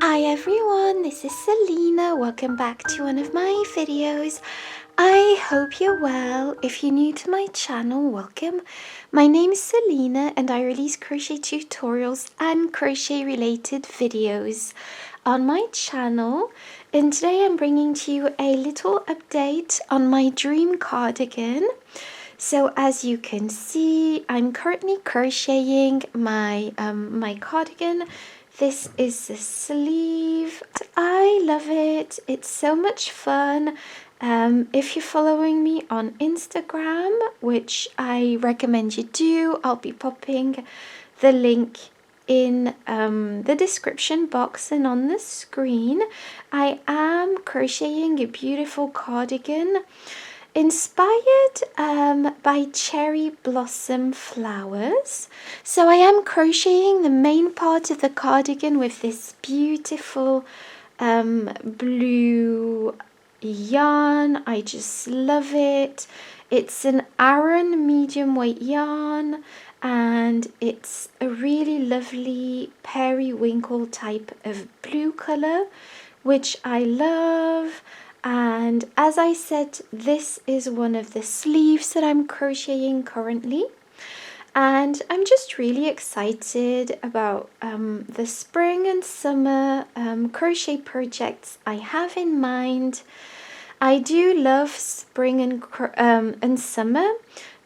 Hi everyone, this is Selina. Welcome back to one of my videos. I hope you're well. If you're new to my channel, welcome. My name is Selina and I release crochet tutorials and crochet related videos on my channel. And today I'm bringing to you a little update on my dream cardigan. So as you can see, I'm currently crocheting my cardigan. This is the sleeve. I love it. It's so much fun. If you're following me on Instagram, which I recommend you do, I'll be popping the link in the description box and on the screen. I am crocheting a beautiful cardigan inspired by cherry blossom flowers. So I am crocheting the main part of the cardigan with this beautiful blue yarn. I just love it. It's an Aran medium weight yarn and it's a really lovely periwinkle type of blue color, which I love. And as I said, this is one of the sleeves that I'm crocheting currently. And I'm just really excited about the spring and summer crochet projects I have in mind. I do love spring and summer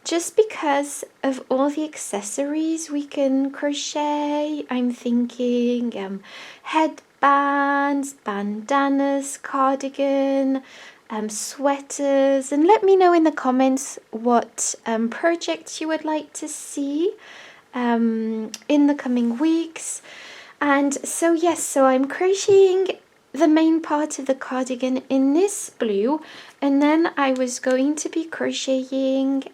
just because of all the accessories we can crochet. I'm thinking headbands, bandanas, cardigan, sweaters, and let me know in the comments what projects you would like to see in the coming weeks. And so yes, so I'm crocheting the main part of the cardigan in this blue, and then I was going to be crocheting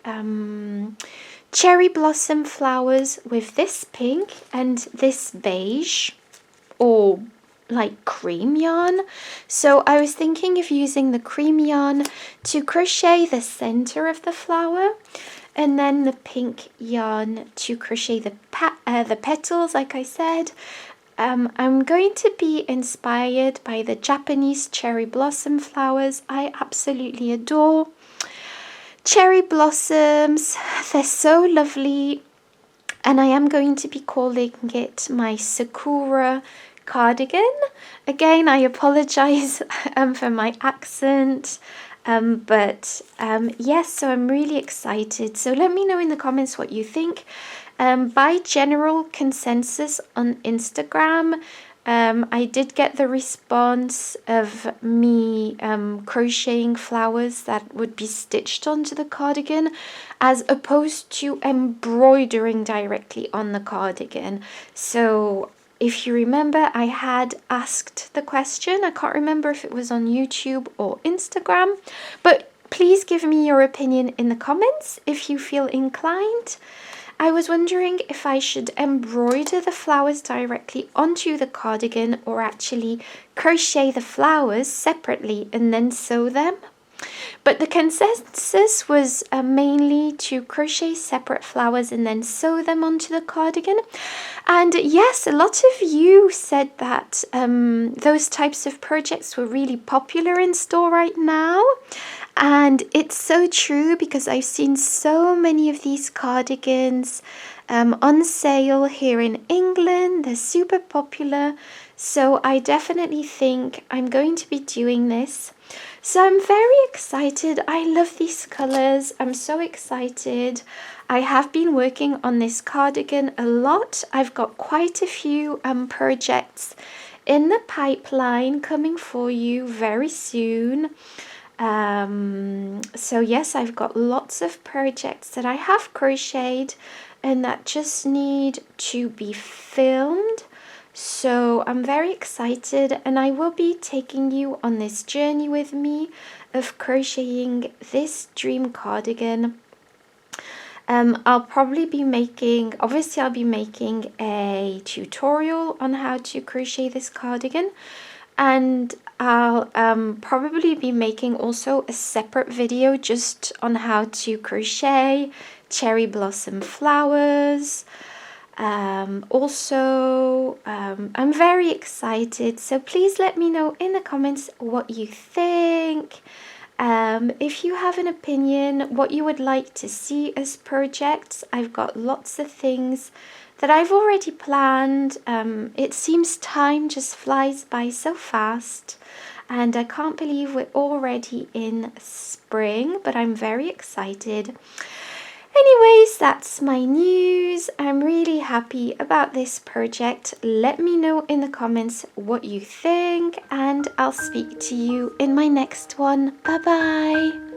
cherry blossom flowers with this pink and this beige or like cream yarn. So I was thinking of using the cream yarn to crochet the center of the flower, and then the pink yarn to crochet the petals, like I said. I'm going to be inspired by the Japanese cherry blossom flowers. I absolutely adore cherry blossoms. They're so lovely. And I am going to be calling it my Sakura cardigan. Again, I apologize for my accent. Yes, so I'm really excited. So let me know in the comments what you think. By general consensus on Instagram, I did get the response of me crocheting flowers that would be stitched onto the cardigan as opposed to embroidering directly on the cardigan. So if you remember, I had asked the question. I can't remember if it was on YouTube or Instagram, but please give me your opinion in the comments if you feel inclined. I was wondering if I should embroider the flowers directly onto the cardigan or actually crochet the flowers separately and then sew them. But the consensus was mainly to crochet separate flowers and then sew them onto the cardigan. And yes, a lot of you said that those types of projects were really popular in store right now. And it's so true because I've seen so many of these cardigans on sale here in England. They're super popular. So I definitely think I'm going to be doing this. So I'm very excited. I love these colors. I'm so excited. I have been working on this cardigan a lot. I've got quite a few projects in the pipeline coming for you very soon. So yes, I've got lots of projects that I have crocheted and that just need to be filmed. So I'm very excited and I will be taking you on this journey with me of crocheting this dream cardigan. I'll probably be making, obviously I'll be making a tutorial on how to crochet this cardigan, and I'll probably be making also a separate video just on how to crochet cherry blossom flowers. I'm very excited, so please let me know in the comments what you think. If you have an opinion, what you would like to see as projects. I've got lots of things that I've already planned. It seems time just flies by so fast, and I can't believe we're already in spring, but I'm very excited. Anyways, that's my news. I'm really happy about this project. Let me know in the comments what you think, and I'll speak to you in my next one. Bye bye.